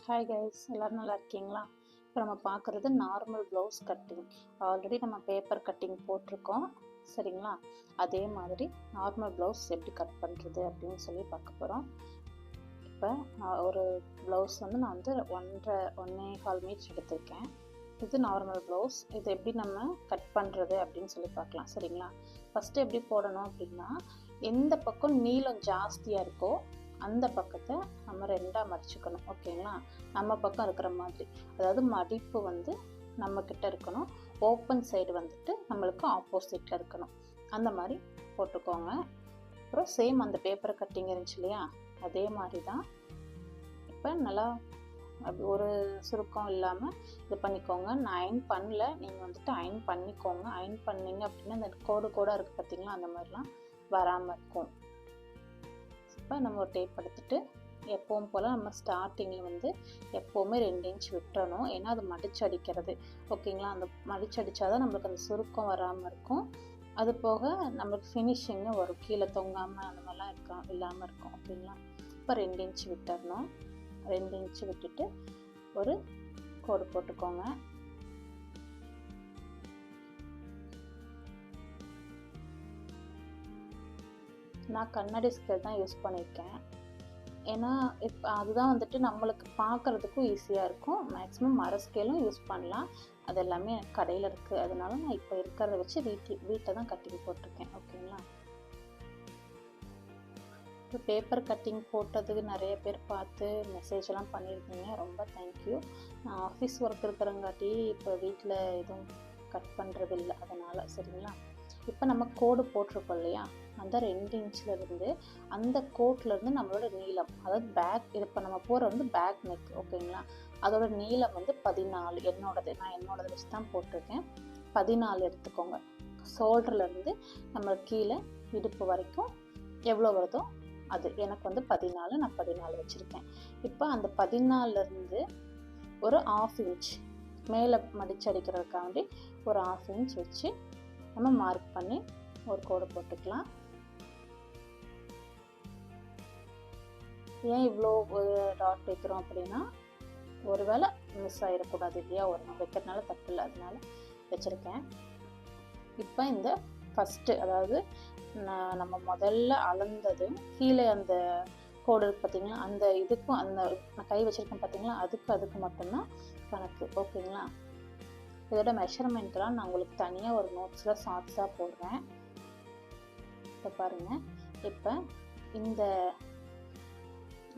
Hi guys, எல்லோரும் நல்லா இருக்கீங்களா? இப்போ நம்ம பார்க்குறது நார்மல் ப்ளவுஸ் கட்டிங். ஆல்ரெடி நம்ம பேப்பர் கட்டிங் போட்டிருக்கோம், சரிங்களா? அதே மாதிரி நார்மல் ப்ளவுஸ் எப்படி கட் பண்ணுறது அப்படின்னு சொல்லி பார்க்க போகிறோம். இப்போ ஒரு ப்ளவுஸ் நான் 1.25 மீட்டர் எடுத்திருக்கேன். இது நார்மல் ப்ளவுஸ். இது எப்படி நம்ம கட் பண்ணுறது அப்படின்னு சொல்லி பார்க்கலாம், சரிங்களா? ஃபஸ்ட்டு எப்படி போடணும் அப்படின்னா, எந்த பக்கம் நீளம் ஜாஸ்தியாக இருக்கோ அந்த பக்கத்தை நம்ம ரெண்டாக மடிச்சுக்கணும், ஓகேங்களா? நம்ம பக்கம் இருக்கிற மாதிரி, அதாவது மடிப்பு நம்மக்கிட்ட இருக்கணும், ஓப்பன் சைடு நம்மளுக்கு ஆப்போசிட்டில் இருக்கணும். அந்த மாதிரி போட்டுக்கோங்க. அப்புறம் சேம் அந்த பேப்பர் கட்டிங் இருந்துச்சு இல்லையா, அதே மாதிரி தான். இப்போ நல்லா ஒரு சுருக்கம் இல்லாமல் இது பண்ணிக்கோங்க. நான் அயன் பண்ணல, நீங்கள் அயன் பண்ணிக்கோங்க. அயன் பண்ணிங்க அப்படின்னா அந்த கோடு இருக்குது பார்த்தீங்களா, அந்த மாதிரிலாம் வராமல் இருக்கும். இப்போ நம்ம ஒரு டேப் எடுத்துகிட்டு எப்பவும் போல் நம்ம ஸ்டார்டிங்கில் எப்போவுமே 2 இன்ச் விட்டுறணும். ஏன்னா அது மடிச்சு அடிக்கிறது, ஓகேங்களா? அந்த மடிச்சு அடித்தாதான் நம்மளுக்கு அந்த சுருக்கம் வராமல் இருக்கும். அது போக நம்மளுக்கு ஃபினிஷிங்கும் வரும், கீழே தொங்காமல் அந்த மாதிரிலாம் இல்லாமல் இருக்கும், ஓகேங்களா? இப்போ 2 இன்ச் விட்டுறணும். 2 இன்ச்சு விட்டுட்டு ஒரு கோடு போட்டுக்கோங்க. நான் கண்ணாடி ஸ்கேல் தான் யூஸ் பண்ணியிருக்கேன். ஏன்னா இப்போ அதுதான் நம்மளுக்கு பார்க்குறதுக்கும் ஈஸியாக இருக்கும். மேக்ஸிமம் மர ஸ்கேலும் யூஸ் பண்ணலாம், அது எல்லாமே எனக்கு கடையில் இருக்குது. அதனால நான் இப்போ இருக்கிறத வச்சு வீட்டை தான் கட்டிங் போட்டிருக்கேன், ஓகேங்களா? இப்போ பேப்பர் கட்டிங் போட்டதுக்கு நிறைய பேர் பார்த்து மெசேஜெல்லாம் பண்ணியிருக்கீங்க, ரொம்ப தேங்க்யூ. நான் ஆஃபீஸ் ஒர்க் இருக்கிறங்காட்டி இப்போ வீட்டில் எதுவும் கட் பண்ணுறது இல்லை, அதனால், சரிங்களா? இப்போ நம்ம கோடு போட்டிருக்கோம் இல்லையா, அந்த 2 இன்ச்லேருந்து அந்த கோட்லேருந்து நம்மளோட நீளம், அதாவது பேக், இப்போ நம்ம போகிற பேக் நெக், ஓகேங்களா? அதோட நீளம் 14. நான் என்னோடது வச்சு தான் போட்டிருக்கேன். 14 எடுத்துக்கோங்க. ஷோல்டர்லேருந்து நம்ம கீழே இடுப்பு வரைக்கும் எவ்வளோ வருதோ அது. எனக்கு 14, நான் 14 வச்சுருக்கேன். இப்போ அந்த 14லேருந்து ஒரு 1/2 இன்ச் மேலே மடிச்சு அடிக்கிறதுக்காண்டி ஒரு 1/2 இன்ச் வச்சு நம்ம மார்க் பண்ணி ஒரு கோடு போட்டுக்கலாம். ஏன் இவ்வளோ டாட் வைக்கிறோம் அப்படின்னா, ஒருவேளை மிஸ் ஆகிடக்கூடாது இல்லையா, ஒரு நம்ம வைக்கிறதுனால தப்பு இல்லை, அதனால வச்சுருக்கேன். இப்போ இந்த ஃபஸ்ட்டு, அதாவது நம்ம முதல்ல அளந்தது கீழே அந்த கோடு பார்த்தீங்களா, அந்த இதுக்கும் அந்த நான் கை வச்சுருக்கேன் பார்த்தீங்களா, அதுக்கு மட்டும்தான் கணக்கு, ஓகேங்களா? இதோட மெஷர்மெண்ட்லாம் நான் உங்களுக்கு தனியாக ஒரு நோட்ஸில் ஷார்ட்ஸாக போடுறேன். இப்போ பாருங்கள், இப்போ இந்த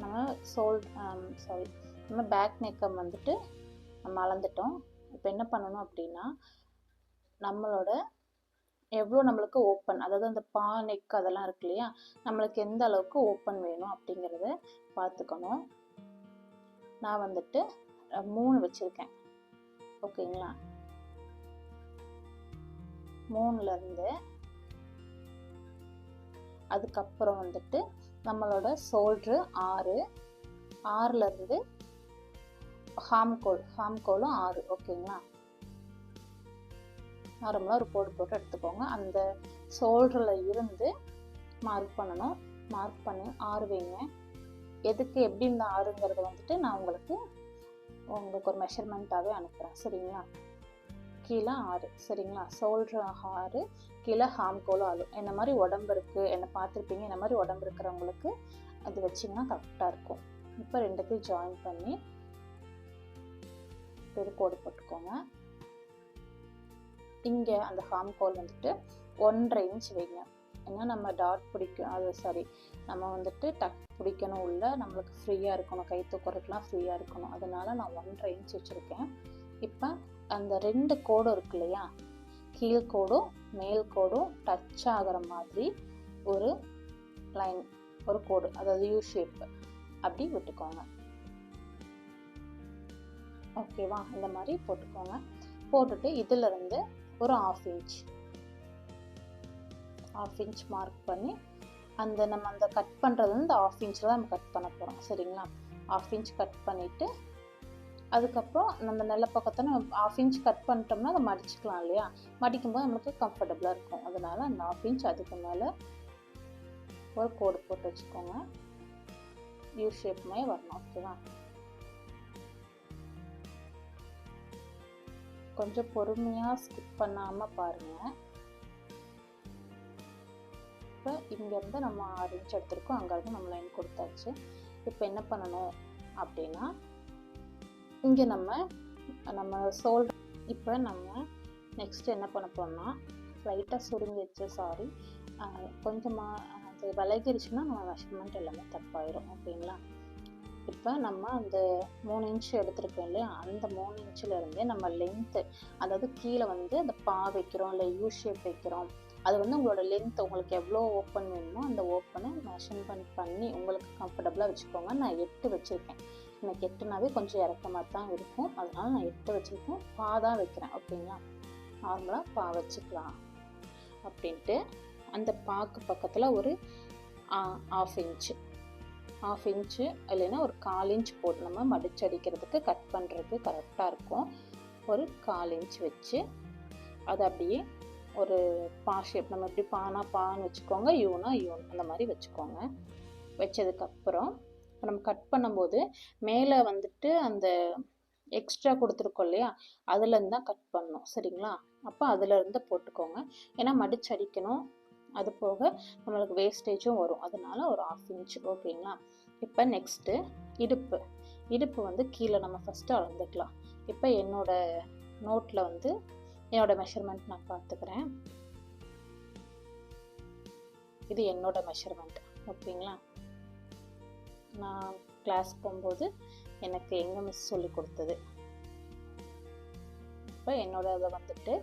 நம்ம நம்ம பேக் நெக்கம் நம்ம அளந்துட்டோம். இப்போ என்ன பண்ணணும் அப்படின்னா, நம்மளோட எவ்வளோ நம்மளுக்கு ஓப்பன், அதாவது அந்த பா நெக் அதெல்லாம் இருக்கு இல்லையா, நம்மளுக்கு எந்த அளவுக்கு ஓப்பன் வேணும் அப்படிங்கிறத பார்த்துக்கணும். நான் 3 வச்சுருக்கேன், ஓகேங்களா? 3லேருந்து அதுக்கப்புறம் நம்மளோட ஷோல்ட்ரு 6, 6லேருந்து ஹாம்கோலும் 6, ஓகேங்களா? நார்மலாக ஒரு கோடு போட்டு எடுத்துக்கோங்க. அந்த ஷோல்டரில் இருந்து மார்க் பண்ணணும். மார்க் பண்ணி 6 வைங்க. எதுக்கு எப்படி இந்த 6ங்கிறது நான் உங்களுக்கு ஒரு மெஷர்மெண்ட்டாகவே அனுப்புகிறேன், சரிங்களா? கீழே 6, சரிங்களா? ஷோல்டர் 6, கீழே ஹாம்கோலும் 6. என்ன மாதிரி உடம்பு இருக்குது, என்னை பார்த்துருப்பீங்க, என்ன மாதிரி உடம்பு இருக்கிறவங்களுக்கு அது வச்சிங்கன்னா கரெக்டாக இருக்கும். இப்போ 2த்தையும் ஜாயின் பண்ணி ஒரு கோடு போட்டுக்கோங்க. இங்கே அந்த ஹாம்கோல் 1.5 இன்ச் வைங்க. ஏன்னா நம்ம டாட் பிடிக்கும், அது நம்ம டக் பிடிக்கணும், உள்ள நம்மளுக்கு ஃப்ரீயாக இருக்கணும், கை தூக்குறதுக்கெலாம் ஃப்ரீயாக இருக்கணும், அதனால் நான் 1.5 இன்ச் வச்சுருக்கேன். இப்போ அந்த 2 கோடும் இருக்கு இல்லையா, கீழ்கோடும் மேல் கோடும் டச் ஆகிற மாதிரி ஒரு லைன், ஒரு கோடு, அதாவது யூ ஷேப் அப்படி விட்டுக்கோங்க, ஓகேவா? இந்த மாதிரி போட்டுக்கோங்க. போட்டுட்டு இதிலிருந்து ஒரு 1/2 இன்ச் மார்க் பண்ணி நம்ம அந்த கட் பண்ணுறது 1/2 இன்ச்சில் தான் நம்ம கட் பண்ண போகிறோம், சரிங்களா? 1/2 இன்ச் கட் பண்ணிவிட்டு அதுக்கப்புறம் நம்ம நல்ல பக்கத்தை நம்ம 1/2 இன்ச் கட் பண்ணிட்டோம்னா அதை மடிச்சுக்கலாம் இல்லையா, மடிக்கும்போது நம்மளுக்கு கம்ஃபர்டபுளாக இருக்கும். அதனால் அந்த 1/2 இன்ச் அதுக்கு மேலே ஒரு கோடு போட்டு வச்சுக்கோங்க. யூ ஷேப் மாதிரி வரணும், ஓகேவா? கொஞ்சம் பொறுமையாக ஸ்கிப் பண்ணாமல் பாருங்கள். இப்போ இங்கேருந்து நம்ம 6 இன்ச் எடுத்திருக்கோம், அங்கேருந்து நம்ம லைன் கொடுத்தாச்சு. இப்போ என்ன பண்ணணும் அப்படின்னா, இங்கே நம்ம ஷோல்டர் இப்போ நம்ம நெக்ஸ்ட் என்ன பண்ண போறோம்னா, லைட்டாக சுருங்கிடுச்சு, சாரி, கொஞ்சமாக அது விலகிருச்சுன்னா நம்ம மெஷர்மெண்ட் எல்லாமே தப்பாயிரும். ஓகேங்களா? இப்போ நம்ம அந்த 3 இன்ச் எடுத்துருக்கோம் இல்லையா, அந்த 3 இன்ச்சிலேருந்தே நம்ம லென்த்து, அதாவது கீழே வந்து அந்த பா வைக்கிறோம் இல்லை யூ ஷேப் வைக்கிறோம், அது வந்து உங்களோட லென்த் உங்களுக்கு எவ்வளோ ஓப்பன் வேணுமோ அந்த ஓப்பனை மெஷர்மெண்ட் பண்ணி உங்களுக்கு கம்ஃபர்டபுளாக வச்சுக்கோங்க. நான் 8 வச்சுருக்கேன். எனக்கு 8னாவே கொஞ்சம் இறக்கமாக தான் இருக்கும், அதனால் நான் 8 வச்சுருக்கேன். பா தான் வைக்கிறேன். ஓகேங்களா? நார்மலாக பா வச்சுக்கலாம். அப்படின்ட்டு அந்த பாக்கு பக்கத்தில் ஒரு 1/2 இன்ச்சு இல்லைன்னா ஒரு 1/4 இன்ச் போட்டு நம்ம மடிச்சடிக்கிறதுக்கு கட் பண்ணுறதுக்கு கரெக்டாக இருக்கும். ஒரு 1/4 இன்ச் வச்சு அதை அப்படியே ஒரு பா ஷேப், நம்ம எப்படி பான்னு வச்சுக்கோங்க, யூனா யூன் அந்த மாதிரி வச்சுக்கோங்க. வச்சதுக்கப்புறம் நம்ம கட் பண்ணும்போது மேலே வந்துட்டு அந்த எக்ஸ்ட்ரா கொடுத்துருக்கோம் இல்லையா, அதுலேருந்து தான் கட் பண்ணணும். சரிங்களா? அப்போ அதுலேருந்து போட்டுக்கோங்க. ஏன்னா மடிச்சடிக்கணும், அது போக நம்மளுக்கு வேஸ்டேஜும் வரும், அதனால ஒரு 1/2 இன்ச். ஓகேங்களா? இப்போ நெக்ஸ்ட்டு இடுப்பு வந்து கீழே நம்ம ஃபஸ்ட்டு அளந்துக்கலாம். இப்போ என்னோட நோட்டில் வந்து என்னோட மெஷர்மெண்ட் நான் பார்த்துக்கிறேன். இது என்னோட மெஷர்மெண்ட். ஓகேங்களா? நான் கிளாஸ் போகும்போது எனக்கு எங்கள் மிஸ் சொல்லி கொடுத்தது. இப்போ என்னோட இதை வந்துட்டு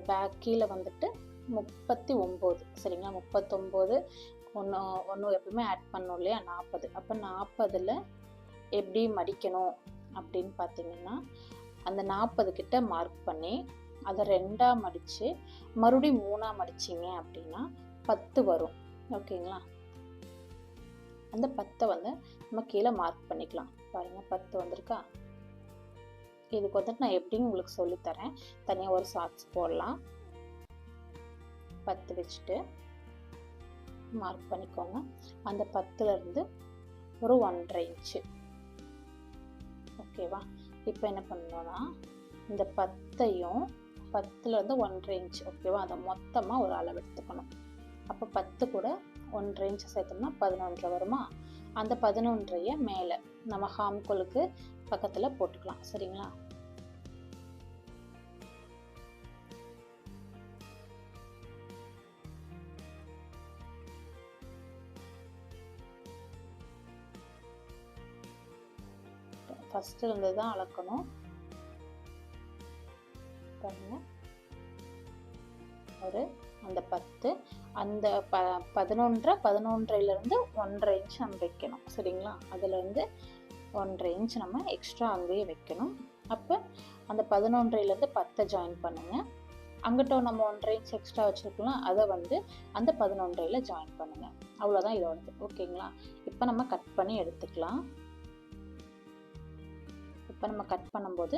பேக் கீழே வந்துட்டு 39. சரிங்களா? 39 ஒன்று எப்பவுமே ஆட் பண்ணோம் இல்லையா, 40. அப்போ 40ல் எப்படி மடிக்கணும் அப்படின்னு பார்த்தீங்கன்னா, அந்த 40 கிட்ட மார்க் பண்ணி அதை 2ஆக மடித்து மறுபடியும் 3ஆக மடிச்சிங்க அப்படின்னா 10 வரும். ஓகேங்களா? அந்த 10 வந்து நம்ம கீழே மார்க் பண்ணிக்கலாம். பாருங்கள், 10 வந்திருக்கா? இதுக்கு வந்துட்டு நான் எப்படின்னு உங்களுக்கு சொல்லித்தரேன். தனியாக ஒரு ஷார்ட்ஸ் போடலாம். 10 வச்சுட்டு மார்க் பண்ணிக்கோங்க. அந்த 10லேருந்து ஒரு 1.5 இன்ச்சு. ஓகேவா? இப்போ என்ன பண்ணணும்னா, இந்த 10ஐயும் 10லேருந்து 1.5 இன்ச், ஓகேவா, அதை மொத்தமாக ஒரு அளவு எடுத்துக்கணும். அப்போ 10 கூட 1.5 இன்ச் சேர்த்தோம்னா 11 வருமா? அந்த 11ஐ மேலே நம்ம ஹாம்கோலுக்கு பக்கத்தில் போட்டுக்கலாம். சரிங்களா? ஃபஸ்ட்டு இருந்து தான் அளக்கணும். பாருங்க, ஒரு அந்த 10 அந்த 11லேருந்து 1.5 இன்ச் நம்ம வைக்கணும். சரிங்களா? அதுலேருந்து 1.5 இன்ச் நம்ம எக்ஸ்ட்ரா அங்கேயே வைக்கணும். அப்போ அந்த 11லேருந்து 10 ஜாயின் பண்ணுங்கள். அங்கிட்ட நம்ம 1.5 இன்ச் எக்ஸ்ட்ரா வச்சுருக்கலாம், அதை வந்து அந்த 11ல் ஜாயின் பண்ணுங்கள். அவ்வளோதான் இதோட. ஓகேங்களா? இப்போ நம்ம கட் பண்ணி எடுத்துக்கலாம். இப்போ நம்ம கட் பண்ணும்போது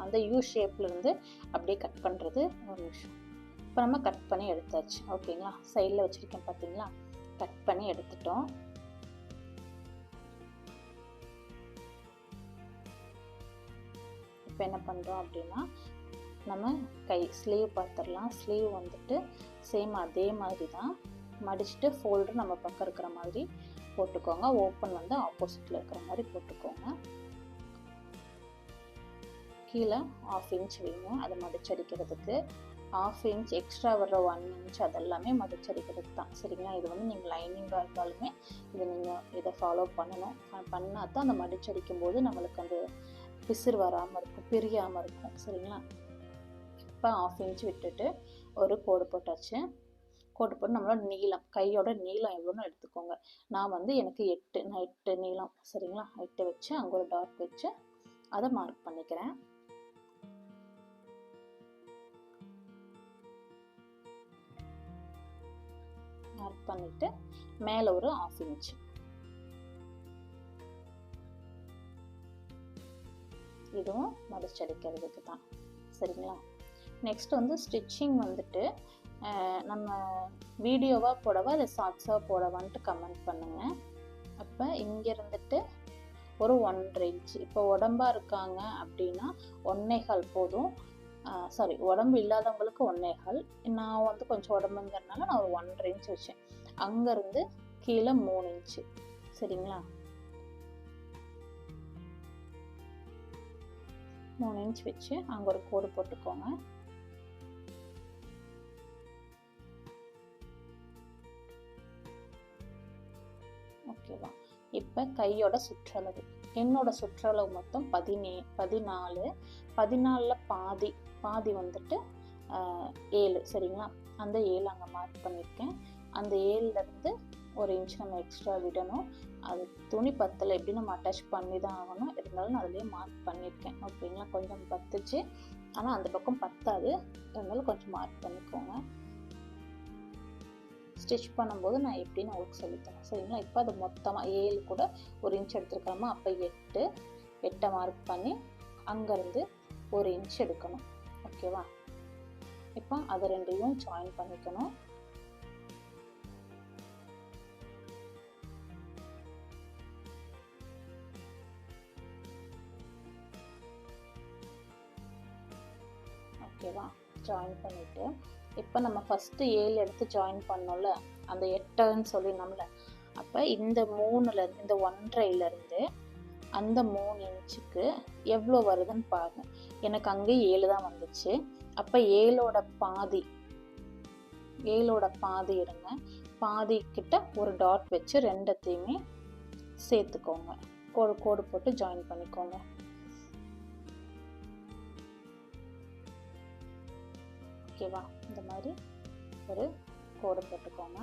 அந்த யூ ஷேப்லேருந்து அப்படியே கட் பண்ணுறது. ஒரு நிமிஷம். இப்போ நம்ம கட் பண்ணி எடுத்தாச்சு. ஓகேங்களா? சைடில் வச்சுருக்கேன் பார்த்தீங்களா? கட் பண்ணி எடுத்துட்டோம். இப்போ என்ன பண்ணுறோம் அப்படின்னா, நம்ம ஸ்லீவ் பார்த்துடலாம். ஸ்லீவ் வந்துட்டு சேம் அதே மாதிரி தான் மடிச்சுட்டு ஃபோல்டர் நம்ம பக்கம் இருக்கிற மாதிரி போட்டுக்கோங்க. ஓப்பன் வந்து ஆப்போசிட்டில் இருக்கிற மாதிரி போட்டுக்கோங்க. கீழே 1/2 இன்ச் வேணும் அதை மடிச்சடிக்கிறதுக்கு. 1/2 இன்ச் எக்ஸ்ட்ரா வர்ற 1 இன்ச் அதெல்லாமே மடிச்சடிக்கிறதுக்கு தான். சரிங்களா? இது வந்து நீங்கள் லைனிங்காக இருந்தாலுமே இதை ஃபாலோ பண்ணணும். பண்ணால் தான் அந்த மடிச்சடிக்கும் போது நம்மளுக்கு அந்த பிசிறு வராமல் இருக்கும், பிரியாமல் இருக்கும். சரிங்களா? இப்போ 1/2 இன்ச் விட்டுட்டு ஒரு கோடு போட்டாச்சு. கோடு போட்டு நம்மளோட நீளம், கையோட நீளம் எவ்வளோன்னு எடுத்துக்கோங்க. நான் வந்து எனக்கு 8 நீளம். சரிங்களா? 8 வச்சு அங்கே ஒரு டாட் வச்சு அதை மார்க் பண்ணிக்கிறேன். மார்க் பண்ணிட்டு மேலே ஒரு 1/2 இன்ச். இதுவும் மடிச்சடிக்கிறதுக்கு தான். சரிங்களா? நெக்ஸ்ட் வந்து ஸ்டிச்சிங் வந்துட்டு நம்ம வீடியோவாக போடவா இல்லை ஷார்ட்ஸாக போடவான்ட்டு கமெண்ட் பண்ணுங்கள். அப்போ இங்கே இருந்துட்டு ஒரு 1.5 இன்ச்சு. இப்போ உடம்பா இருக்காங்க அப்படின்னா 1.25 போதும். சாரி, உடம்பு இல்லாதவங்களுக்கு 1.25. நான் வந்து கொஞ்சம் உடம்புங்கிறதுனால நான் ஒரு 1.5 இன்ச் வச்சேன். அங்கேருந்து கீழே 3 இன்ச்சு. சரிங்களா? 3 இன்ச் வச்சு அங்கே ஒரு கோடு போட்டுக்கோங்க. ஓகேவா? இப்போ கையோட சுற்றளவு, என்னோட சுற்றளவு மொத்தம் 14. 14ல் பாதி வந்துட்டு 7. சரிங்களா? அந்த 7 அங்கே மார்க் பண்ணியிருக்கேன். அந்த 7லேருந்து 1 இன்ச் நம்ம எக்ஸ்ட்ரா விடணும். அது துணி பத்தலை, எப்படி நம்ம அட்டாச் பண்ணி தான் ஆகணும். இருந்தாலும் நான் அதிலே மார்க் பண்ணியிருக்கேன். ஓகேங்களா? கொஞ்சம் பத்துச்சு, ஆனால் அந்த பக்கம் பத்தாது. இருந்தாலும் கொஞ்சம் மார்க் பண்ணிக்கோங்க. ஸ்டிச் பண்ணும்போது நான் எப்படின்னு உங்களுக்கு சொல்லித்தரேன். சரிங்களா? இப்போ அது மொத்தமாக 7 கூட 1 இன்ச் எடுத்துருக்காம, அப்போ 8 மார்க் பண்ணி அங்கேருந்து 1 இன்ச் எடுக்கணும். ஓகேவா? இப்போ அதை ரெண்டையும் ஜாயின் பண்ணிக்கணும். ஓகேவா? ஜாயின் பண்ணிவிட்டு இப்போ நம்ம ஃபஸ்ட்டு 7 எடுத்து ஜாயின் பண்ணோம்ல, அந்த 8ன்னு சொல்லினோம்ல, அப்போ இந்த 3லேருந்து, இந்த 1.5லேருந்து அந்த 3 இன்ச்சுக்கு எவ்வளோ வருதுன்னு பாருங்க. எனக்கு அங்கே 7 தான் வந்துச்சு. அப்போ 7ஓட பாதி எடுங்க. பாதி கிட்ட ஒரு டாட் வச்சு ரெண்டத்தையுமே சேர்த்துக்கோங்க. ஒரு கோடு போட்டு ஜாயின் பண்ணிக்கோங்க. ஓகேவா? இந்த மாதிரி ஒரு கோடு போட்டுக்கோங்க.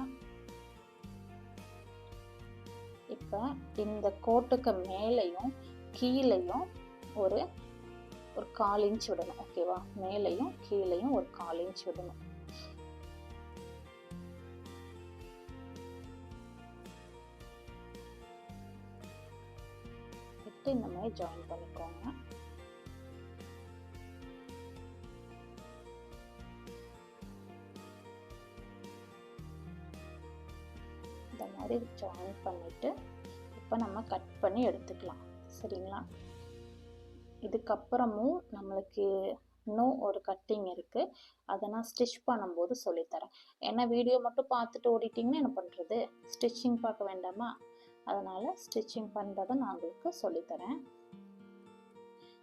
இப்போ இந்த கோட்டுக்கு மேலேயும் கீழேயும் ஒரு 1/4 இன்ச் விடணும். ஓகேவா? மேலேயும் கீழேயும் ஒரு 1/4 இன்ச் விடணும். விட்டு இந்த மாதிரி ஜாயின் பண்ணிக்கோங்க. இந்த மாதிரி ஜாயின் பண்ணிவிட்டு இப்போ நம்ம கட் பண்ணி எடுத்துக்கலாம். சரிங்களா? இதுக்கப்புறமும் நம்மளுக்கு இன்னும் ஒரு கட்டிங் இருக்குது. அதை நான் ஸ்டிச் பண்ணும்போது சொல்லித்தரேன். ஏன்னா வீடியோ மட்டும் பார்த்துட்டு ஓடிட்டிங்கன்னா என்ன பண்ணுறது? ஸ்டிச்சிங் பார்க்க வேண்டாமா? அதனால் ஸ்டிச்சிங் பண்ணுறதை நான் உங்களுக்கு சொல்லித்தரேன்.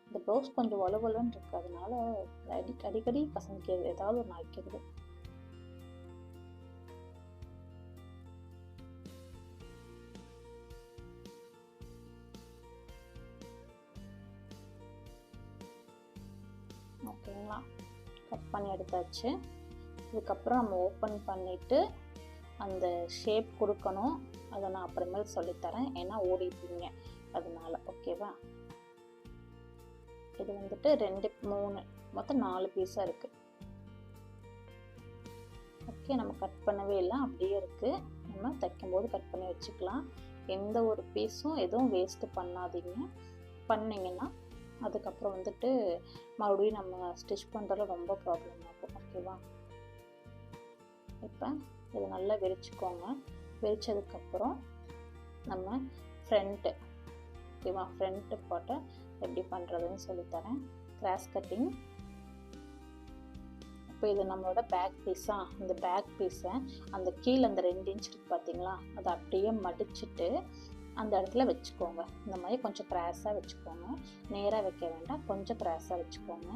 இந்த ப்ளவுஸ் கொஞ்சம் வலுவலுன்னு இருக்குது, அதனால அடிக்கடி பசங்களுக்கு ஏதாவது ஒன்று ஆக்கிடுது. ஓகேங்களா? கட் பண்ணி எடுத்தாச்சு. இதுக்கப்புறம் நம்ம ஓப்பன் பண்ணிவிட்டு அந்த ஷேப் கொடுக்கணும். அதை நான் அப்புறமேல் சொல்லித்தரேன், ஏன்னா ஓடிப்பீங்க அதனால. ஓகேவா? இது வந்துட்டு 2, 3 மொத்தம் 4 பீஸாக இருக்குது. ஓகே, நம்ம கட் பண்ணவே இல்லை, அப்படியே இருக்குது. நம்ம தைக்கும்போது கட் பண்ணி வச்சுக்கலாம். எந்த ஒரு பீஸும் எதுவும் வேஸ்ட்டு பண்ணாதீங்க. பண்ணிங்கன்னா அதுக்கப்புறம் வந்துட்டு மறுபடியும் நம்ம ஸ்டிச் பண்ணுறதுல ரொம்ப ப்ராப்ளம் ஆகும். ஓகேவா? இப்போ இதை நல்லா விரிச்சுக்கோங்க. விரிச்சதுக்கப்புறம் நம்ம ஃப்ரண்ட்டு, ஓகேவா, ஃப்ரண்ட்டு போட்டு எப்படி பண்ணுறதுன்னு சொல்லித்தரேன். Cross cutting. இப்போ இது நம்மளோட பேக் பீஸா, இந்த பேக் பீஸை அந்த கீழே அந்த 2 இன்ச் இருக்குது பார்த்தீங்களா, அதை அப்படியே மடிச்சுட்டு அந்த இடத்துல வச்சுக்கோங்க. இந்த மாதிரி கொஞ்சம் கிராஸாக வச்சுக்கோங்க. நேராக வைக்க வேண்டாம், கொஞ்சம் கிராஸாக வச்சுக்கோங்க.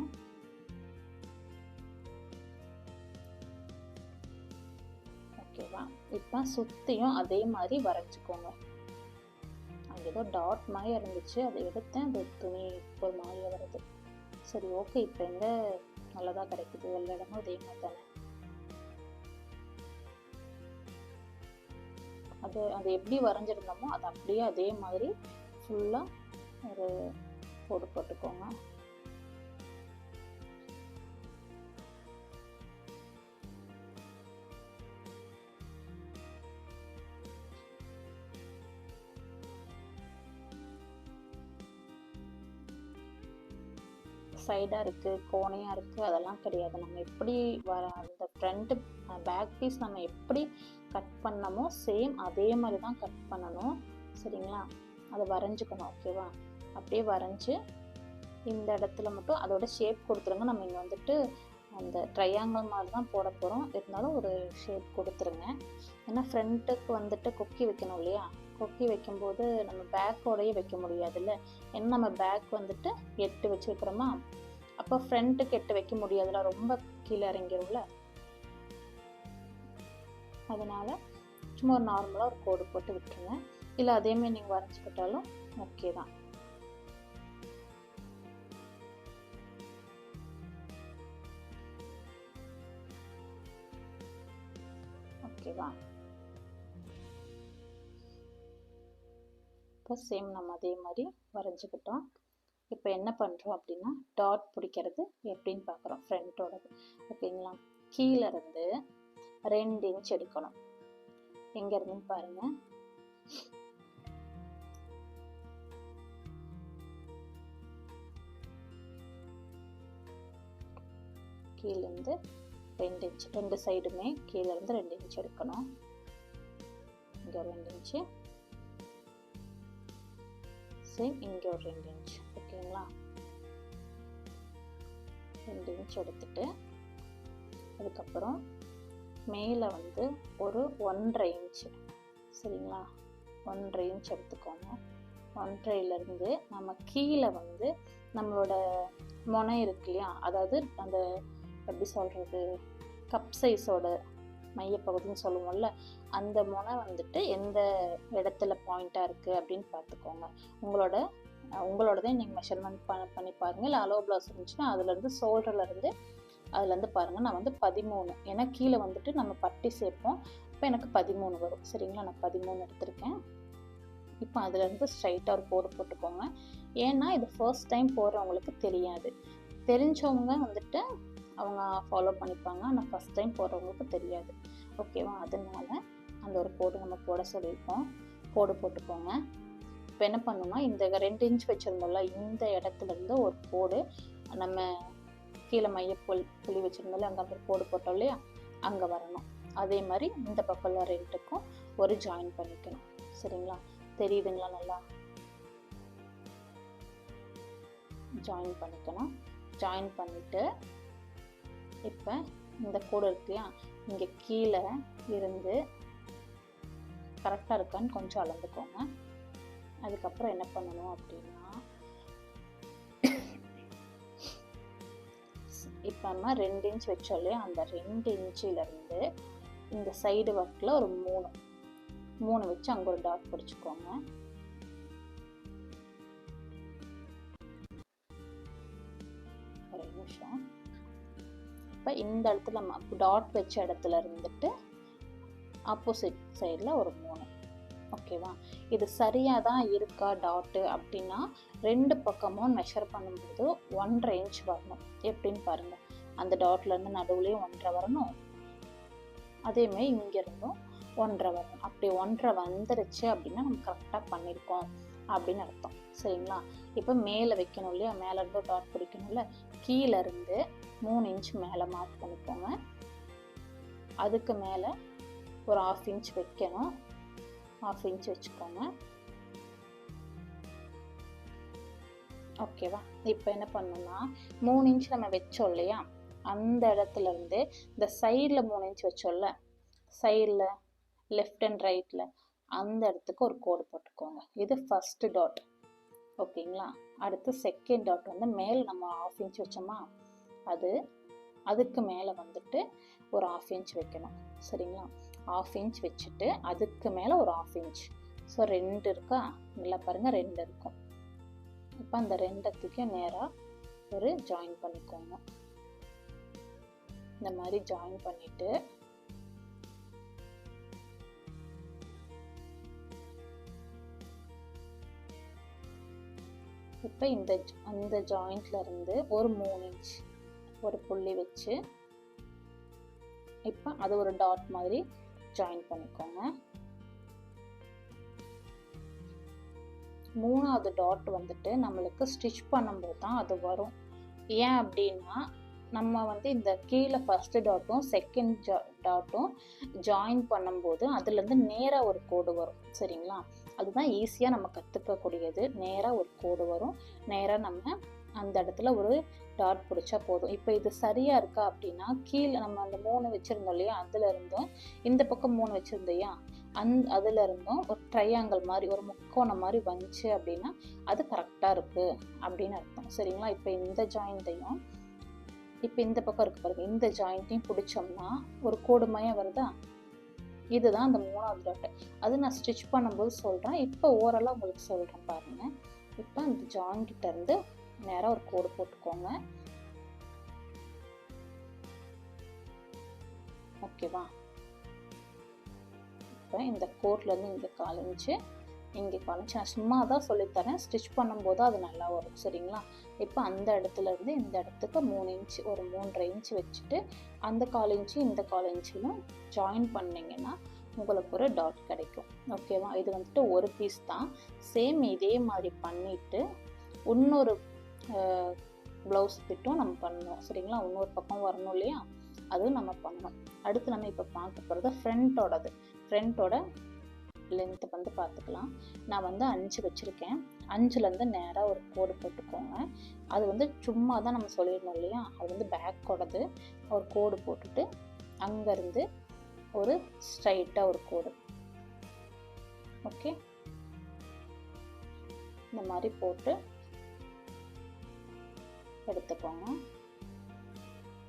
ஓகேவா? இப்போ சுற்றியும் அதே மாதிரி வரைஞ்சிக்கோங்க. அங்கே ஏதோ டாட் மாதிரி இருந்துச்சு, அதை எடுத்தேன், அது துணி ஒரு மாதிரியாக வருது. சரி, ஓகே. இப்போ எங்கே நல்லதாக கிடைக்குது, எல்லா இடமும் அதே மாதிரி தானே. அது எப்படி வரைஞ்சிருந்தோமோ அது அப்படியே அதே மாதிரி ஃபுல்லாக ஒரு கோடு போட்டுக்கோங்க. சைடாக இருக்குது, கோணையாக இருக்குது, அதெல்லாம் கிடையாது. நம்ம எப்படி அந்த ஃப்ரண்ட்டு பேக் பீஸ் நம்ம எப்படி கட் பண்ணமோ சேம் அதே மாதிரி தான் கட் பண்ணணும். சரிங்களா? அதை வரைஞ்சிக்கணும். ஓகேவா? அப்படியே வரைஞ்சி இந்த இடத்துல மட்டும் அதோட ஷேப் கொடுத்துருங்க. நம்ம இங்கே வந்துட்டு அந்த ட்ரையாங்கிள் மாதிரி தான் போட போகிறோம், இருந்தாலும் ஒரு ஷேப் கொடுத்துருங்க. ஏன்னா ஃப்ரண்ட்டுக்கு வந்துட்டு கொக்கி வைக்கணும் இல்லையா? கொக்கி வைக்கும்போது நம்ம பேக்கோடையே வைக்க முடியாதுல்ல. ஏன்னா நம்ம பேக் வந்துட்டு 8 வச்சுருக்கிறோமா, அப்போ ஃப்ரண்ட்டுக்கு 8 வைக்க முடியாதுல்ல, ரொம்ப கீழே இறங்கிடும்ல. அதனால் சும்மா ஒரு நார்மலாக ஒரு கோடு போட்டு விட்டுருங்க. இல்லை அதேமாதிரி நீங்கள் வரைஞ்சிக்கிட்டாலும் ஓகே தான். ஓகேவா? இப்போ சேம் நம்ம அதே மாதிரி வரைஞ்சிக்கிட்டோம். இப்போ என்ன பண்ணுறோம் அப்படின்னா டாட் பிடிக்கிறது எப்படின்னு பார்க்குறோம். ஃப்ரண்ட்டோடது ஓகேங்களா? கீழே இருந்து 2 இன்ச் எடுக்கணும். எங்கே இருந்துன்னு பாருங்கள். கீழேருந்து 2 இன்ச், 2 சைடுமே கீழேருந்து 2 இன்ச் எடுக்கணும். இங்கே ஒரு 2 இன்ச்சு, சேம் இங்கே ஒரு 2 இன்ச். ஓகேங்களா? 2 இன்ச் எடுத்துட்டு அதுக்கப்புறம் மேலே வந்து ஒரு 1.5 இன்ச்சு, சரிங்களா? 1.5 இன்ச் எடுத்துக்கோங்க. 1.5லேருந்து நம்ம கீழே வந்து நம்மளோட முனை இருக்கு இல்லையா, அதாவது அந்த எப்படி சொல்கிறது, கப் சைஸோட மையப்பகுதின்னு சொல்லுவோம்ல, அந்த முனை வந்துட்டு எந்த இடத்துல பாயிண்ட்டாக இருக்குது அப்படின்னு பார்த்துக்கோங்க. உங்களோடதே நீங்கள் மெஷர்மெண்ட் பண்ணி பாருங்கள். இல்லை அலோ ப்ளவுஸ் இருந்துச்சுன்னா அதுலேருந்து ஷோல்டர்லேருந்து அதுலேருந்து பாருங்கள். நான் வந்து 13, ஏன்னா கீழே வந்துட்டு நம்ம பட்டி சேர்ப்போம். இப்போ எனக்கு 13 வரும், சரிங்களா? நான் 13 எடுத்திருக்கேன். இப்போ அதுலேருந்து ஸ்ட்ரைட்டாக ஒரு கோடு போட்டுக்கோங்க. ஏன்னா இது ஃபர்ஸ்ட் டைம் போடுறவங்களுக்கு தெரியாது. தெரிஞ்சவங்க வந்துட்டு அவங்க ஃபாலோ பண்ணிப்பாங்க, ஆனால் ஃபஸ்ட் டைம் போடுறவங்களுக்கு தெரியாது. ஓகேவா? அதனால அந்த ஒரு கோடு நம்ம போட சொல்லியிருக்கோம். கோடு போட்டுக்கோங்க. இப்போ என்ன பண்ணணும்னா இந்த 2 இன்ச் வச்சுருந்தோம்ல, இந்த இடத்துலேருந்து ஒரு கோடு நம்ம கீழே புள்ளி வச்சுருந்தோம்ல, அங்கே ஒரு கோடு போட்டோம் இல்லையா, அங்கே வரணும். அதே மாதிரி இந்த பக்கம் 2க்கும் ஒரு ஜாயின் பண்ணிக்கணும். சரிங்களா? தெரியுதுங்களா? நல்லா ஜாயின் பண்ணிக்கணும். ஜாயின் பண்ணிவிட்டு இப்போ இந்த கோடு இருக்கு இல்லையா, இங்கே கீழே இருந்து கரெக்டாக இருக்கான்னு கொஞ்சம் அளந்துக்கோங்க. அதுக்கப்புறம் என்ன பண்ணணும் அப்படின்னா இப்போ நம்ம 2 இன்ச் வச்சோம் இல்லையா, அந்த 2 இன்ச்சிலேருந்து இந்த சைடு ஒர்க்கில் ஒரு 3 வச்சு அங்கே ஒரு டாட் பிடிச்சிக்கோங்க. ஒரு நிமிஷம். இப்போ இந்த இடத்துல நம்ம டாட் வச்ச இடத்துல இருந்துட்டு ஆப்போசிட் சைடில் ஒரு 3. ஓகேவா? இது சரியாக தான் இருக்கா டாட்டு அப்படின்னா 2 பக்கமும் மெஷர் பண்ணும்போது 1.5 இன்ச் வரணும். எப்படின்னு பாருங்கள். அந்த டாட்லேருந்து நடுவுலேயும் 1.5 வரணும், அதேமாதிரி இங்கேருந்தும் 1.5 வரணும். அப்படி 1.5 வந்துருச்சு அப்படின்னா நம்ம கரெக்டாக பண்ணியிருக்கோம் அப்படின்னு அர்த்தம். சரிங்களா? இப்போ மேலே வைக்கணும் இல்லையா, மேலே இருந்து டாட் பிடிக்கணும்ல, கீழே இருந்து 3 இன்ச் மேலே மார்க் பண்ணிக்கோங்க. அதுக்கு மேலே ஒரு 1/2 இன்ச் வைக்கணும். 1/2 இன்ச் வச்சுக்கோங்க. ஓகேவா? இப்போ என்ன பண்ணணும்னா 3 இன்ச் நம்ம வச்சோம் இல்லையா, அந்த இடத்துல இருந்து இந்த சைடில் 3 இன்ச் வச்சோம்ல, சைடில் லெஃப்ட் அண்ட் ரைட்டில் அந்த இடத்துக்கு ஒரு கோடு போட்டுக்கோங்க. இது ஃபஸ்ட்டு டாட். ஓகேங்களா? அடுத்து செகண்ட் டாட் வந்து மேலே நம்ம 1/2 இன்ச் வச்சோமா, அதுக்கு மேலே வந்துட்டு ஒரு 1/2 இன்ச் வைக்கணும். சரிங்களா? 1/2 இன்ச் வச்சுட்டு அதுக்கு மேலே ஒரு 1/2 இன்ச். ஸோ 2 இருக்கா, நல்லா பாருங்கள், 2 இருக்கும். இப்போ அந்த 2த்துக்கும் நேராக ஒரு ஜாயின் பண்ணிக்கோங்க. இந்த மாதிரி ஜாயின் பண்ணிவிட்டு இப்போ அந்த ஜாயிண்ட்ல இருந்து ஒரு 3 இன்ச் ஒரு புள்ளி வச்சு இப்போ அது ஒரு டாட் மாதிரி ஜாயின் பண்ணிக்கோங்க. 3வது டாட் வந்துட்டு நம்மளுக்கு ஸ்டிச் பண்ணும்போது தான் அது வரும். ஏன் அப்படின்னா நம்ம வந்து இந்த கீழே ஃபர்ஸ்ட் டாட்டும் செகண்ட் டாட்டும் ஜாயின் பண்ணும்போது அதுலேருந்து நேராக ஒரு கோடு வரும். சரிங்களா? அதுதான் ஈஸியாக நம்ம கற்றுக்கக்கூடியது. நேராக ஒரு கோடு வரும், நேராக நம்ம அந்த இடத்துல ஒரு டாட் பிடிச்சா போதும். இப்போ இது சரியாக இருக்கா அப்படின்னா கீழே நம்ம அந்த 3 வச்சுருந்தோம் இல்லையா, அதில் இருந்தும் இந்த பக்கம் 3 வச்சுருந்தையா அதில் இருந்தும் ஒரு ட்ரையாங்கிள் மாதிரி ஒரு முக்கோணம் மாதிரி வந்துச்சு அப்படின்னா அது கரெக்டாக இருக்குது அப்படின்னு அர்த்தம். சரிங்களா? இப்போ இந்த ஜாயிண்ட்டையும் இப்போ இந்த பக்கம் இருக்கு பாருங்க, இந்த ஜாயிண்ட்டையும் பிடிச்சோம்னா ஒரு கோடு மையம் வருதா, இதுதான் அந்த 3வது டாட். அது நான் ஸ்டிச் பண்ணும்போது சொல்கிறேன், இப்போ ஓரலாக உங்களுக்கு சொல்கிறேன் பாருங்க. இப்போ இந்த ஜாயின் கிட்ட இருந்து நேராக ஒரு கோடு போட்டுக்கோங்க. ஓகேவா? இப்போ இந்த கோட்லேருந்து இங்கே 1/4 இன்ச்சு, இங்கே 1/4 இன்ச்சு. நான் சும்மா தான் சொல்லித்தரேன், ஸ்டிச் பண்ணும்போது அது நல்லா வரும். சரிங்களா? இப்போ அந்த இடத்துல இருந்து இந்த இடத்துக்கு 3 இன்ச்சு, ஒரு 3.5 இன்ச்சு வச்சுட்டு அந்த 1/4 இன்ச்சு இந்த 1/4 இன்ச்சிலும் ஜாயின் பண்ணிங்கன்னா உங்களுக்கு ஒரு டாட் கிடைக்கும். ஓகேவா? இது வந்துட்டு ஒரு பீஸ் தான். சேம் இதே மாதிரி பண்ணிவிட்டு இன்னொரு ப்ளவுஸ் பிட்டும் நம்ம பண்ணணும். சரிங்களா? இன்னொரு பக்கம் வரணும் இல்லையா, அதுவும் நம்ம பண்ணணும். அடுத்து நம்ம இப்போ பார்க்க போகிறது ஃப்ரண்ட்டோடது. ஃப்ரண்ட்டோட லென்த்து வந்து பார்த்துக்கலாம். நான் வந்து 5 வச்சுருக்கேன். 5லேருந்து நேராக ஒரு கோடு போட்டுக்கோங்க. அது வந்து சும்மா தான் நம்ம சொல்லிடணும் இல்லையா, அது வந்து பேக்கோடது. ஒரு கோடு போட்டுட்டு அங்கேருந்து ஒரு ஸ்ட்ரைட்டாக ஒரு கோடு. ஓகே, இந்த மாதிரி போட்டு எடுத்துக்கோங்க.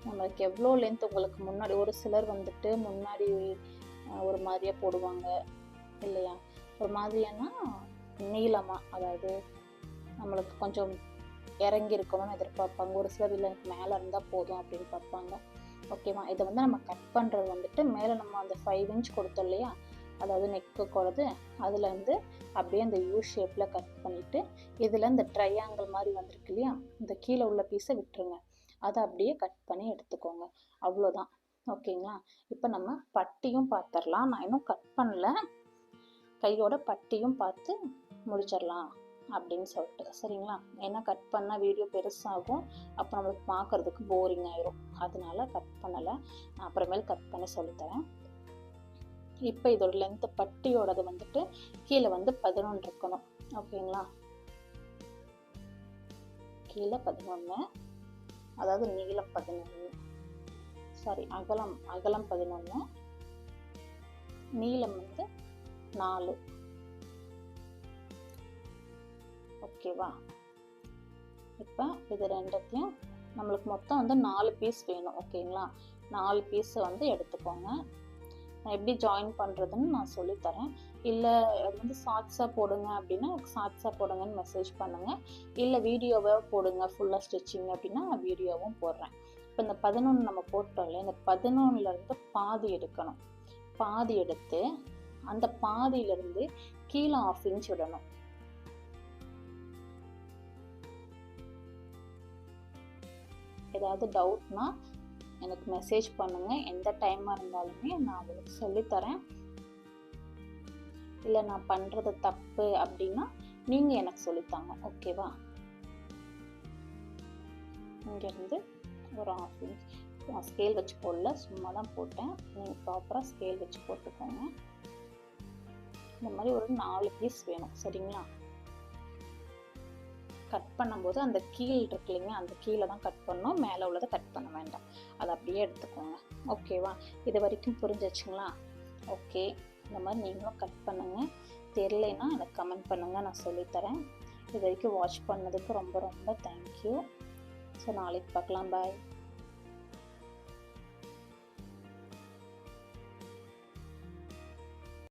நம்மளுக்கு எவ்வளோ லென்த் உங்களுக்கு முன்னாடி, ஒரு சிலர் வந்துட்டு முன்னாடி ஒரு மாதிரியா போடுவாங்க இல்லையா, ஒரு மாதிரியானா நீளமாக, அதாவது நம்மளுக்கு கொஞ்சம் இறங்கி இருக்கணும்னு எதிர்பார்ப்பாங்க. ஒரு சிலர் இல்லை எனக்கு மேலே இருந்தால் போதும் அப்படின்னு பார்ப்பாங்க. ஓகேவா? இதை வந்து நம்ம கட் பண்ணுறது வந்துட்டு மேலே நம்ம அந்த 5 இன்ச் கொடுத்தோம் இல்லையா, அதாவது நெக்கு கொடுது, அதில் வந்து அப்படியே அந்த யூ ஷேப்பில் கட் பண்ணிவிட்டு இதில் இந்த ட்ரையாங்கிள் மாதிரி வந்திருக்கு இல்லையா, இந்த கீழே உள்ள பீஸை விட்டுருங்க, அதை அப்படியே கட் பண்ணி எடுத்துக்கோங்க. அவ்வளோதான். ஓகேங்களா? இப்போ நம்ம பட்டியும் பார்த்துடலாம். நான் இன்னும் கட் பண்ணல, கையோட பட்டியும் பார்த்து முடிச்சிடலாம் அப்படின்னு சொல்லிட்டு. சரிங்களா? ஏன்னா கட் பண்ணால் வீடியோ பெருசாகும், அப்புறம் நம்மளுக்கு பார்க்குறதுக்கு போரிங் ஆயிரும். அதனால கட் பண்ணலை, அப்புறமேல் கட் பண்ணி சொல்லித்தரேன். இப்போ இதோட லென்த்து பட்டியோடது வந்துட்டு கீழே வந்து 11 இருக்கணும். ஓகேங்களா? கீழே 11, அதாவது நீளம் 11, சாரி அகலம் 11, நீளம் வந்து 4. ஓகேவா? இப்போ இது ரெண்டத்தையும் நம்மளுக்கு மொத்தம் வந்து 4 பீஸ் வேணும். ஓகேங்களா? 4 பீஸை வந்து எடுத்துக்கோங்க. நான் எப்படி ஜாயின் பண்ணுறதுன்னு நான் சொல்லித்தரேன். இல்லை அது வந்து ஷார்ட்ஸாக போடுங்க அப்படின்னா ஷார்ட்ஸாக போடுங்கன்னு மெசேஜ் பண்ணுங்கள். இல்லை வீடியோவை போடுங்க ஃபுல்லாக ஸ்டிச்சிங் அப்படின்னா நான் வீடியோவும் போடுறேன். இப்போ இந்த 11 நம்ம போட்டோம்ல, இந்த 11லேருந்து பாதி எடுக்கணும். பாதி எடுத்து அந்த பாதியிலேருந்து கீழே 1/2 இன்ச் விடணும். ஏதாவது டவுட்னா எனக்கு மெசேஜ் பண்ணுங்கள். எந்த டைமாக இருந்தாலுமே நான் உங்களுக்கு சொல்லித்தரேன். இல்லை நான் பண்ணுறது தப்பு அப்படின்னா நீங்கள் எனக்கு சொல்லித்தாங்க. ஓகேவா? இங்கேருந்து ஒரு 1/2 இன்ச் நான் ஸ்கேல் வச்சு போடல, சும்மா தான் போட்டேன். நீங்கள் ப்ராப்பராக ஸ்கேல் வச்சு போட்டுக்கோங்க. இந்த மாதிரி ஒரு 4 பீஸ் வேணும். சரிங்களா? கட் பண்ணும்போது அந்த கீழ் இருக்கு இல்லைங்க, அந்த கீழே தான் கட் பண்ணணும், மேலே உள்ளதை கட் பண்ண வேண்டாம். அதை அப்படியே எடுத்துக்கோங்க. ஓகேவா? இது வரைக்கும் புரிஞ்சிச்சுங்களா? ஓகே, இந்த மாதிரி நீங்களும் கட் பண்ணுங்கள். தெரியலைன்னா எனக்கு கமெண்ட் பண்ணுங்கள், நான் சொல்லித்தரேன். இது வரைக்கும் வாட்ச் பண்ணதுக்கு ரொம்ப ரொம்ப தேங்க்யூ. ஸோ நாளைக்கு பார்க்கலாம். பாய்.